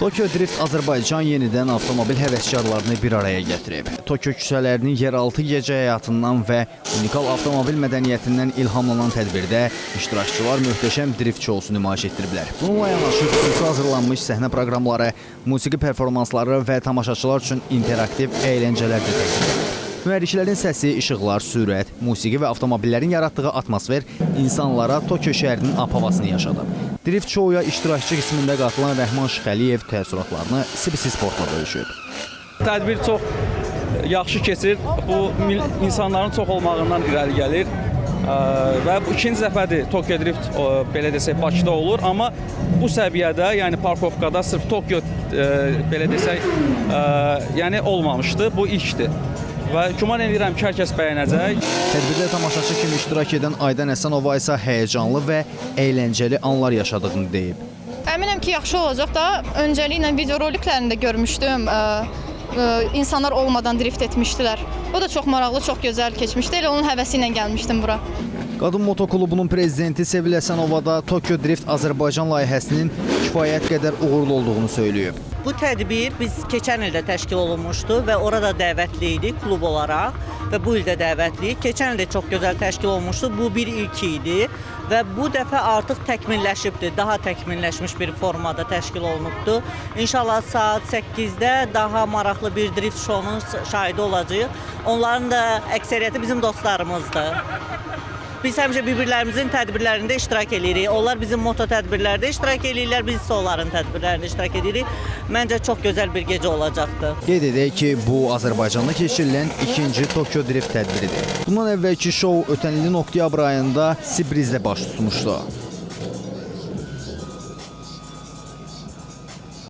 Tokyo Drift Azərbaycan yenidən avtomobil həvəskarlarını bir araya gətirib. Tokyo küçələrinin yeraltı gecə həyatından və unikal avtomobil mədəniyyətindən ilhamlanan tədbirdə iştirakçılar möhtəşəm drift şousu nümayiş etdiriblər. Bununla yanaşı xüsusi hazırlanmış səhnə proqramları, musiqi performansları və tamaşaçılar üçün interaktiv əyləncələr də təqdim edilir. Mühərriklərin səsi, işıqlar, sürət, musiqi və avtomobillərin yaratdığı atmosfer insanlara Tokyo şəhərinin ab-havasını yaşadıb. Drift şouya iştirakçı qismində qatılan Rəhman Şıxəliyev təəssüratlarını CBC Sportla bölüşüb. Tədbir çox yaxşı keçir. Bu insanların çox olmağından irəli gəlir. Və bu ikinci dəfədir Tokyo Drift belə desək Bakıda olur, amma bu səviyyədə, yəni parkovkada sırf Tokyo belə desək yəni olmamışdı. Bu ilkdir. Və güman edirəm ki, hər kəs bəyənəcək. Tədbirdə tamaşaçı kimi iştirak edən Aydan Həsənova isə həyəcanlı və əyləncəli anlar yaşadığını deyib. Əminəm ki, yaxşı olacaq da. Öncəliklə videoroliklərində görmüşdüm. İnsanlar olmadan drift etmişdilər. O da çox maraqlı, çox gözəl keçmişdi. Elə onun həvəsi ilə gəlmişdim bura. Qadın Motoklubunun prezidenti Sevil Həsənova da Tokyo Drift Azərbaycan layihəsinin kifayət qədər uğurlu olduğunu söyləyib. Bu tədbir biz keçən ildə təşkil olunmuşdu və orada dəvətli idik klub olaraq və bu ildə dəvətliyik. Keçən ildə çox gözəl təşkil olunmuşdu. Bu bir ilk idi və bu dəfə artıq təkmilləşibdir. Daha təkmilləşmiş bir formada təşkil olunubdur. İnşallah saat 8-də daha maraqlı bir drift şounun şahidi olacağıq. Onların da əksəriyyəti bizim dostlarımızdır. Biz həmişə bir-birlərimizin tədbirlərində iştirak edirik. Onlar bizim moto tədbirlərdə iştirak edirlər, biz isə onların tədbirlərində iştirak edirik. Məncə çox gözəl bir gecə olacaqdır. Qeyd edək ki, bu Azərbaycanda keçirilən ikinci Tokyo Drift tədbiridir. Bundan əvvəlki şou ötən ilin oktyabr ayında Sibrizdə baş tutmuşdu.